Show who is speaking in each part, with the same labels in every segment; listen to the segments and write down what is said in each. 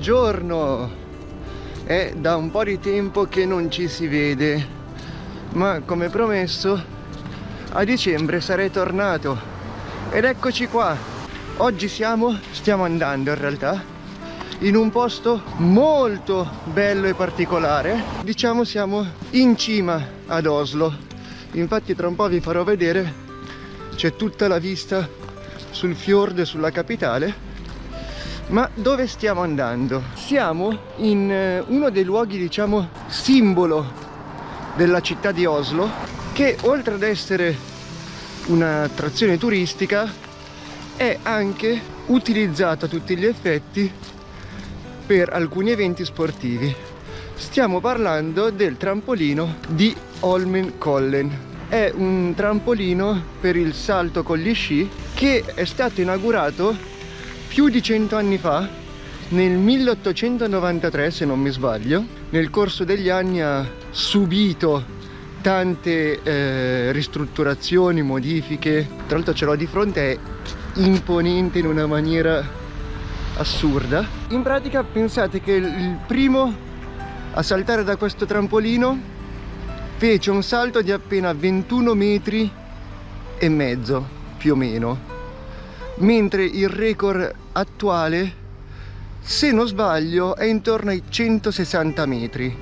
Speaker 1: Buongiorno! È da un po' di tempo che non ci si vede, ma come promesso a dicembre sarei tornato ed eccoci qua. Oggi stiamo andando in realtà in un posto molto bello e particolare. Diciamo siamo in cima ad Oslo. Infatti tra un po' vi farò vedere, c'è tutta la vista sul fiord e sulla capitale. Ma dove stiamo andando? Siamo in uno dei luoghi, diciamo, simbolo della città di Oslo, che oltre ad essere un'attrazione turistica è anche utilizzata a tutti gli effetti per alcuni eventi sportivi. Stiamo parlando del trampolino di Holmenkollen. È un trampolino per il salto con gli sci che è stato inaugurato più di 100 anni fa, nel 1893 se non mi sbaglio. Nel corso degli anni ha subito tante ristrutturazioni, modifiche. Tra l'altro ce l'ho di fronte, è imponente in una maniera assurda. In pratica pensate che il primo a saltare da questo trampolino fece un salto di appena 21 metri e mezzo più o meno, mentre il record attuale, se non sbaglio, è intorno ai 160 metri.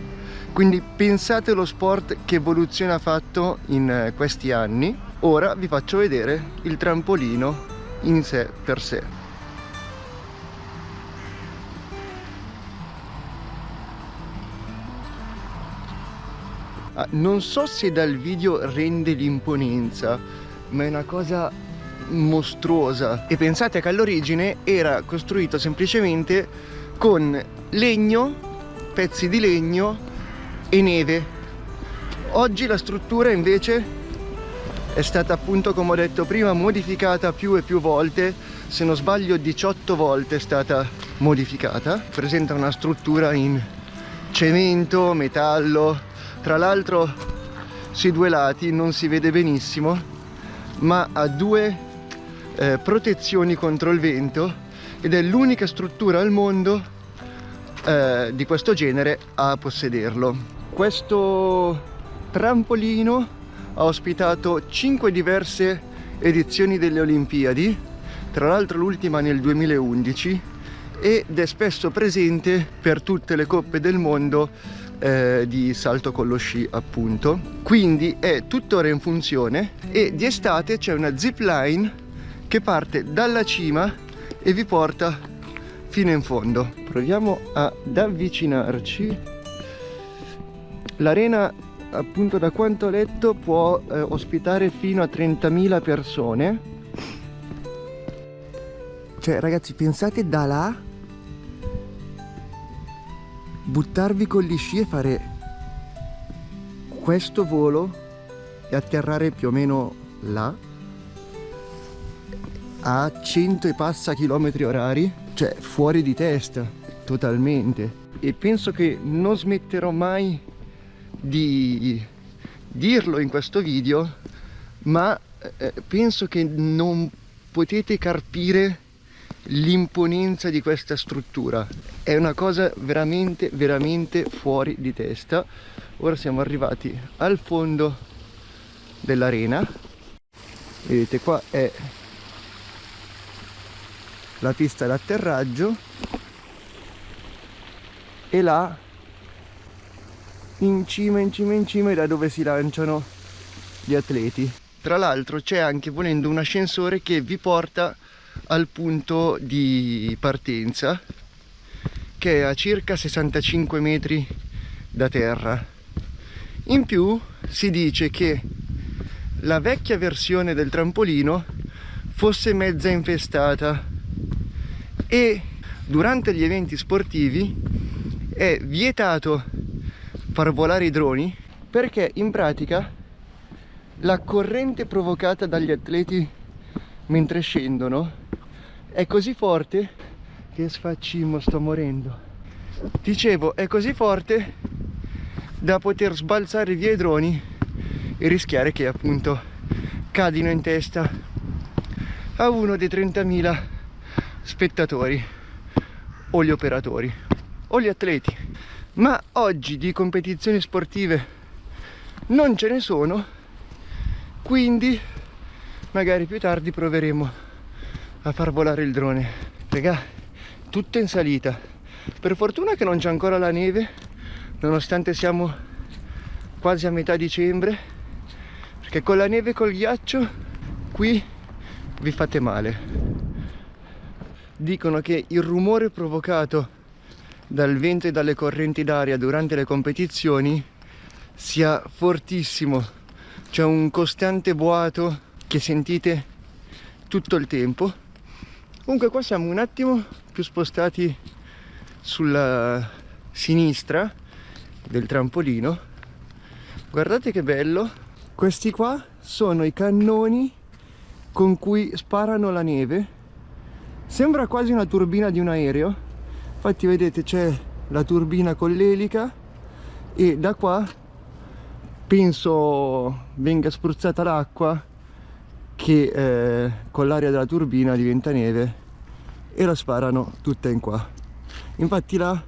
Speaker 1: Quindi pensate allo sport che evoluzione ha fatto in questi anni. Ora vi faccio vedere il trampolino in sé per sé. Non so se dal video rende l'imponenza, ma è una cosa mostruosa. E pensate che all'origine era costruito semplicemente con legno, pezzi di legno e neve. Oggi la struttura invece è stata, appunto, come ho detto prima, modificata più e più volte. Se non sbaglio 18 volte è stata modificata. Presenta una struttura in cemento, metallo. Tra l'altro sui due lati non si vede benissimo, ma ha due protezioni contro il vento ed è l'unica struttura al mondo di questo genere a possederlo. Questo trampolino ha ospitato 5 diverse edizioni delle Olimpiadi, tra l'altro l'ultima nel 2011, ed è spesso presente per tutte le coppe del mondo di salto con lo sci, appunto. Quindi è tuttora in funzione e di estate c'è una zip line che parte dalla cima e vi porta fino in fondo. Proviamo ad avvicinarci. L'arena, appunto, da quanto ho letto, può ospitare fino a 30.000 persone. Cioè, ragazzi, pensate da là, buttarvi con gli sci e fare questo volo e atterrare più o meno là a 100 e passa chilometri orari, cioè fuori di testa totalmente. E penso che non smetterò mai di dirlo in questo video, ma penso che non potete carpire l'imponenza di questa struttura. È una cosa veramente veramente fuori di testa. Ora siamo arrivati al fondo dell'arena. Vedete, qua è la pista d'atterraggio e là in cima è da dove si lanciano gli atleti. Tra l'altro c'è anche, volendo, un ascensore che vi porta al punto di partenza, che è a circa 65 metri da terra. In più si dice che la vecchia versione del trampolino fosse mezza infestata e durante gli eventi sportivi è vietato far volare i droni, perché in pratica la corrente provocata dagli atleti mentre scendono è così forte che sfaccimo, sto morendo. Dicevo, è così forte da poter sbalzare via i droni e rischiare che, appunto, cadino in testa a uno dei 30.000 spettatori o gli operatori. o gli atleti. Ma oggi di competizioni sportive non ce ne sono, quindi magari più tardi proveremo a far volare il drone. Raga, tutto in salita. Per fortuna che non c'è ancora la neve, nonostante siamo quasi a metà dicembre, perché con la neve e col ghiaccio qui vi fate male. Dicono che il rumore provocato dal vento e dalle correnti d'aria durante le competizioni sia fortissimo. C'è un costante boato che sentite tutto il tempo. Comunque qua siamo un attimo più spostati sulla sinistra del trampolino. Guardate che bello. Questi qua sono i cannoni con cui sparano la neve. Sembra quasi una turbina di un aereo. Infatti vedete c'è la turbina con l'elica e da qua penso venga spruzzata l'acqua che con l'aria della turbina diventa neve e la sparano tutta in qua. Infatti là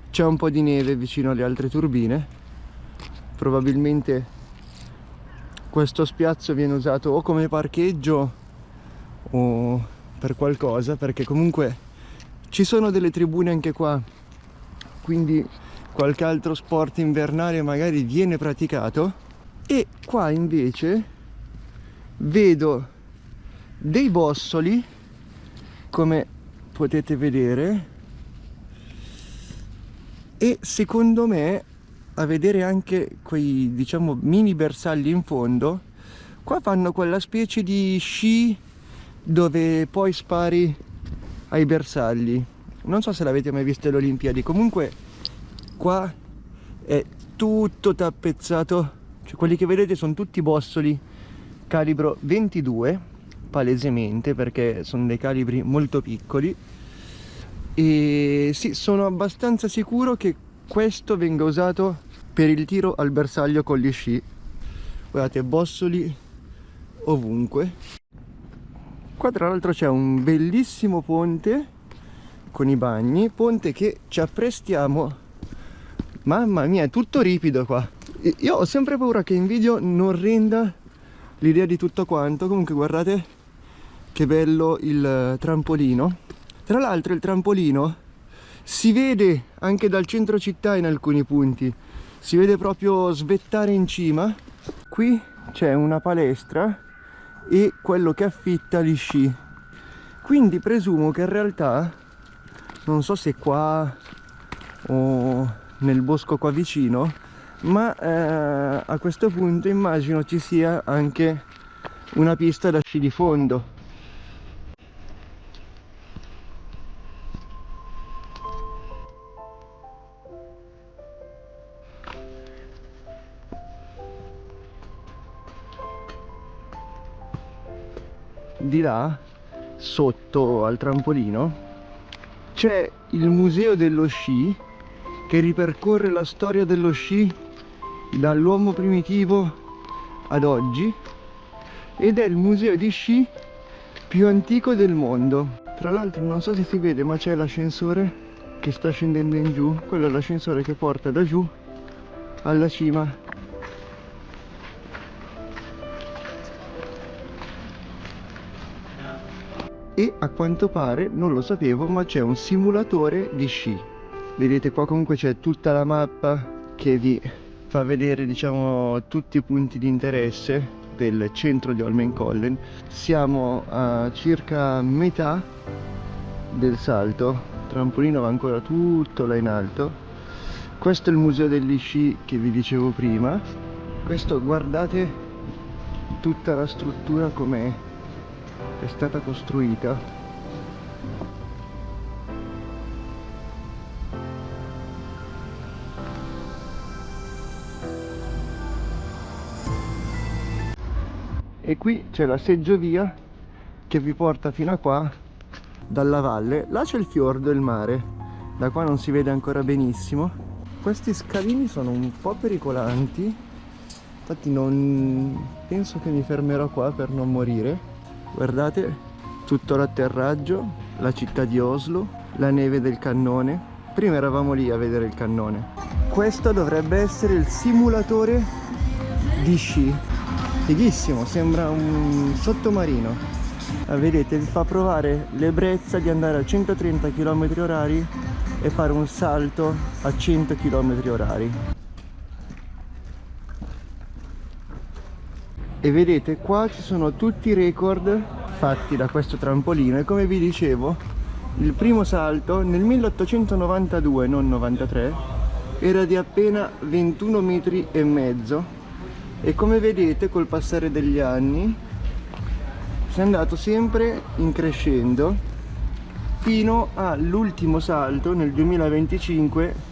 Speaker 1: c'è un po' di neve vicino alle altre turbine. Probabilmente questo spiazzo viene usato o come parcheggio o per qualcosa, perché comunque ci sono delle tribune anche qua, quindi qualche altro sport invernale magari viene praticato. E qua invece vedo dei bossoli, come potete vedere, e secondo me, a vedere anche quei, diciamo, mini bersagli in fondo, qua fanno quella specie di sci dove poi spari ai bersagli. Non so se l'avete mai visto alle Olimpiadi, comunque qua è tutto tappezzato, cioè quelli che vedete sono tutti bossoli calibro 22, palesemente, perché sono dei calibri molto piccoli. E sì, sono abbastanza sicuro che questo venga usato per il tiro al bersaglio con gli sci. Guardate, bossoli ovunque. Qua tra l'altro c'è un bellissimo ponte con i bagni, ponte che ci apprestiamo. Mamma mia, è tutto ripido qua. Io ho sempre paura che in video non renda l'idea di tutto quanto. Comunque guardate che bello il trampolino. Tra l'altro il trampolino si vede anche dal centro città in alcuni punti, si vede proprio svettare in cima. Qui c'è una palestra e quello che affitta gli sci, quindi presumo che in realtà, non so se qua o nel bosco qua vicino, ma a questo punto immagino ci sia anche una pista da sci di fondo. Di là, sotto al trampolino, c'è il museo dello sci che ripercorre la storia dello sci dall'uomo primitivo ad oggi, ed è il museo di sci più antico del mondo. Tra l'altro non so se si vede, ma c'è l'ascensore che sta scendendo in giù. Quello è l'ascensore che porta da giù alla cima. E a quanto pare, non lo sapevo, ma c'è un simulatore di sci. Vedete qua comunque c'è tutta la mappa che vi fa vedere, diciamo, tutti i punti di interesse del centro di Holmenkollen. Siamo a circa metà del salto, il trampolino va ancora tutto là in alto. Questo è il museo degli sci che vi dicevo prima. Questo, guardate tutta la struttura com'è è stata costruita. E qui c'è la seggiovia che vi porta fino a qua dalla valle. Là c'è il fiordo e il mare, da qua non si vede ancora benissimo. Questi scalini sono un po' pericolanti, infatti non penso che mi fermerò qua per non morire. Guardate tutto l'atterraggio, la città di Oslo, la neve del cannone. Prima eravamo lì a vedere il cannone. Questo dovrebbe essere il simulatore di sci. Fighissimo, sembra un sottomarino. Vedete, vi fa provare l'ebbrezza di andare a 130 km/h e fare un salto a 100 km/h. E vedete, qua ci sono tutti i record fatti da questo trampolino e come vi dicevo, il primo salto nel 1892, non 93, era di appena 21 metri e mezzo e come vedete col passare degli anni si è andato sempre in crescendo fino all'ultimo salto nel 2025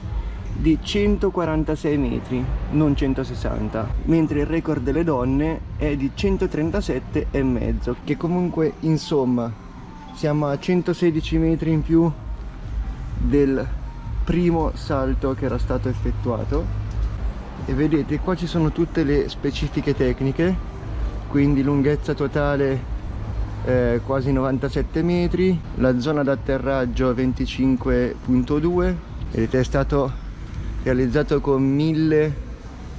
Speaker 1: di 146 metri, non 160, mentre il record delle donne è di 137 e mezzo, che comunque insomma siamo a 116 metri in più del primo salto che era stato effettuato. E vedete, qua ci sono tutte le specifiche tecniche, quindi lunghezza totale quasi 97 metri, la zona d'atterraggio 25.2, vedete è stato realizzato con 1000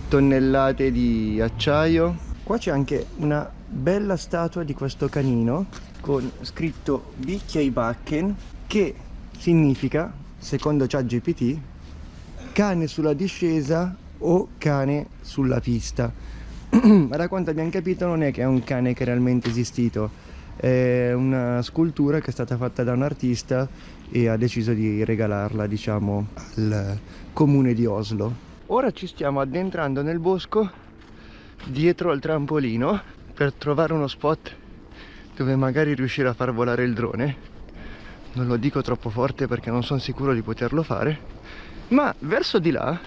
Speaker 1: tonnellate di acciaio. Qua c'è anche una bella statua di questo canino con scritto Bicchia i Backen, che significa, secondo ChatGPT, cane sulla discesa o cane sulla pista. Ma da quanto abbiamo capito non è che è un cane che è realmente esistito, è una scultura che è stata fatta da un artista e ha deciso di regalarla, diciamo, al comune di Oslo. Ora ci stiamo addentrando nel bosco dietro al trampolino per trovare uno spot dove magari riuscire a far volare il drone. Non lo dico troppo forte perché non sono sicuro di poterlo fare, ma verso di là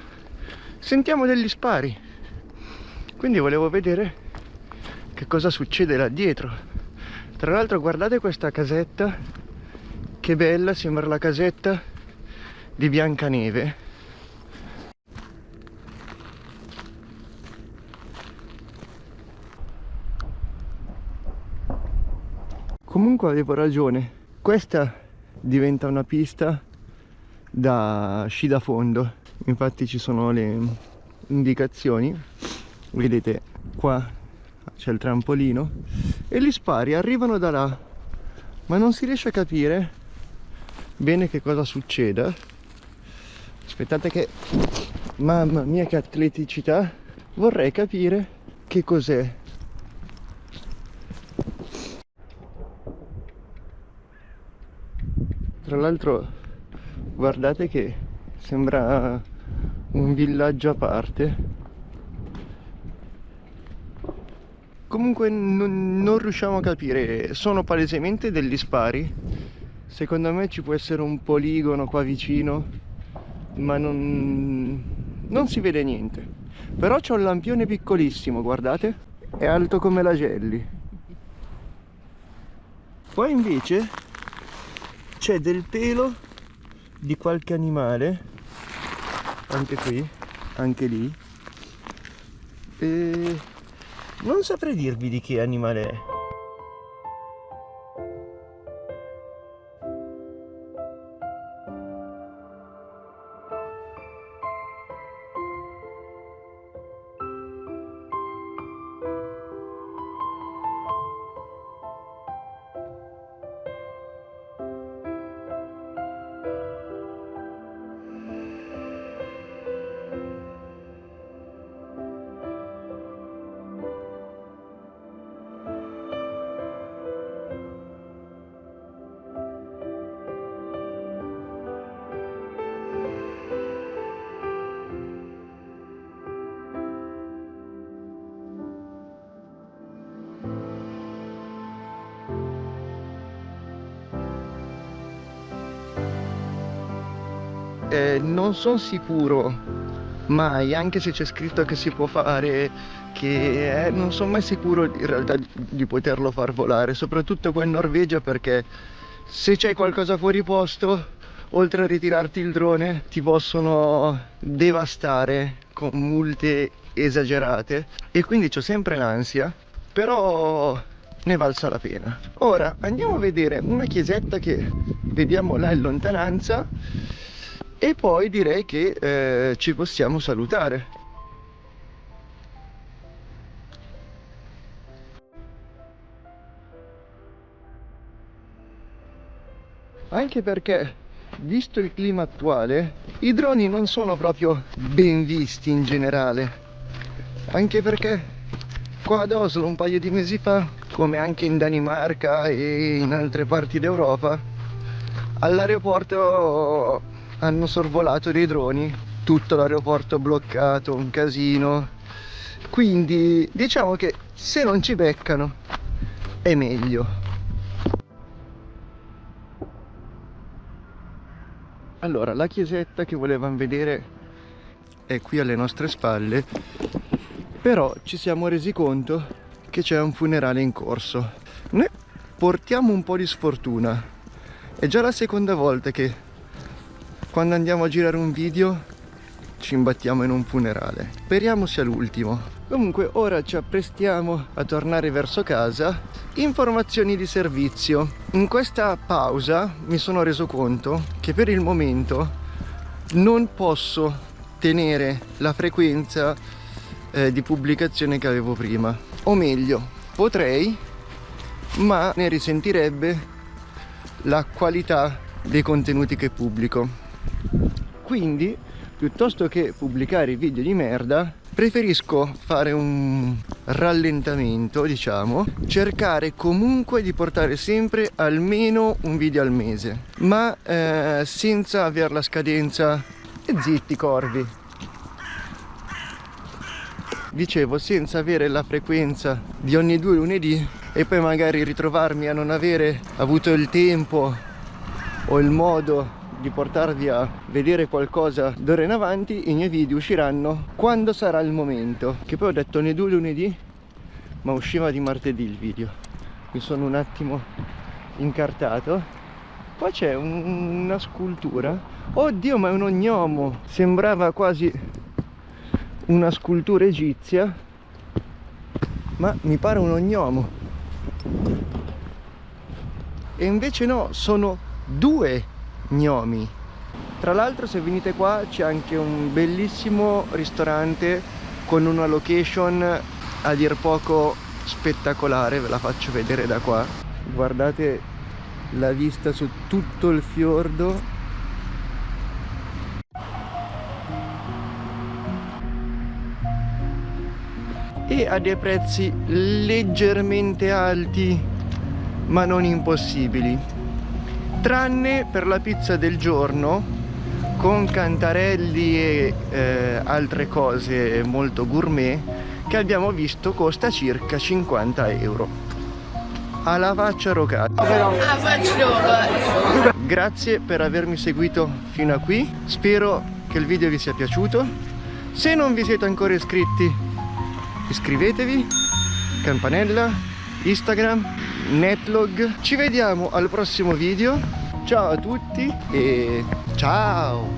Speaker 1: sentiamo degli spari, quindi volevo vedere che cosa succede là dietro. Tra l'altro guardate questa casetta, che bella, sembra la casetta di Biancaneve. Comunque avevo ragione, questa diventa una pista da sci da fondo, infatti ci sono le indicazioni, vedete qua c'è il trampolino e gli spari arrivano da là, ma non si riesce a capire bene che cosa succeda. Aspettate che, mamma mia che atleticità, vorrei capire che cos'è. Tra l'altro guardate che sembra un villaggio a parte. Comunque non riusciamo a capire, sono palesemente degli spari. Secondo me ci può essere un poligono qua vicino, ma non si vede niente. Però c'è un lampione piccolissimo, guardate, è alto come la Gelli. Poi invece c'è del pelo di qualche animale, anche qui, anche lì, e non saprei dirvi di che animale è. Non sono sicuro mai, anche se c'è scritto che si può fare, che non sono mai sicuro in realtà di poterlo far volare, soprattutto qua in Norvegia, perché se c'è qualcosa fuori posto, oltre a ritirarti il drone, ti possono devastare con multe esagerate e quindi c'ho sempre l'ansia, però ne valsa la pena. Ora andiamo a vedere una chiesetta che vediamo là in lontananza e poi direi che ci possiamo salutare. Anche perché, visto il clima attuale, i droni non sono proprio ben visti in generale. Anche perché qua ad Oslo un paio di mesi fa, come anche in Danimarca e in altre parti d'Europa, all'aeroporto hanno sorvolato dei droni, tutto l'aeroporto bloccato, un casino. Quindi diciamo che se non ci beccano è meglio. Allora, la chiesetta che volevamo vedere è qui alle nostre spalle, però ci siamo resi conto che c'è un funerale in corso. Noi portiamo un po' di sfortuna. È già la seconda volta che quando andiamo a girare un video ci imbattiamo in un funerale. Speriamo sia l'ultimo. Comunque ora ci apprestiamo a tornare verso casa. Informazioni di servizio. In questa pausa mi sono reso conto che per il momento non posso tenere la frequenza di pubblicazione che avevo prima. O meglio, potrei, ma ne risentirebbe la qualità dei contenuti che pubblico. Quindi, piuttosto che pubblicare i video di merda, preferisco fare un rallentamento, diciamo, cercare comunque di portare sempre almeno un video al mese, ma senza avere la scadenza. E zitti corvi, dicevo, senza avere la frequenza di ogni 2 lunedì e poi magari ritrovarmi a non avere avuto il tempo o il modo di portarvi a vedere qualcosa d'ora in avanti. I miei video usciranno quando sarà il momento, che poi ho detto ogni 2 lunedì, ma usciva di martedì il video. Mi sono un attimo incartato. Qua c'è una scultura. Oddio, ma è un ognomo, sembrava quasi una scultura egizia, ma mi pare un ognomo, e invece no, sono 2 gnomi. Tra l'altro, se venite qua c'è anche un bellissimo ristorante con una location a dir poco spettacolare, ve la faccio vedere da qua. Guardate la vista su tutto il fiordo. E a dei prezzi leggermente alti, ma non impossibili, tranne per la pizza del giorno con cantarelli e altre cose molto gourmet che abbiamo visto costa circa 50 euro. Alla faccia rocata. Grazie per avermi seguito fino a qui, spero che il video vi sia piaciuto. Se non vi siete ancora iscritti, iscrivetevi, campanella, Instagram, Netlog. Ci vediamo al prossimo video. Ciao a tutti e ciao!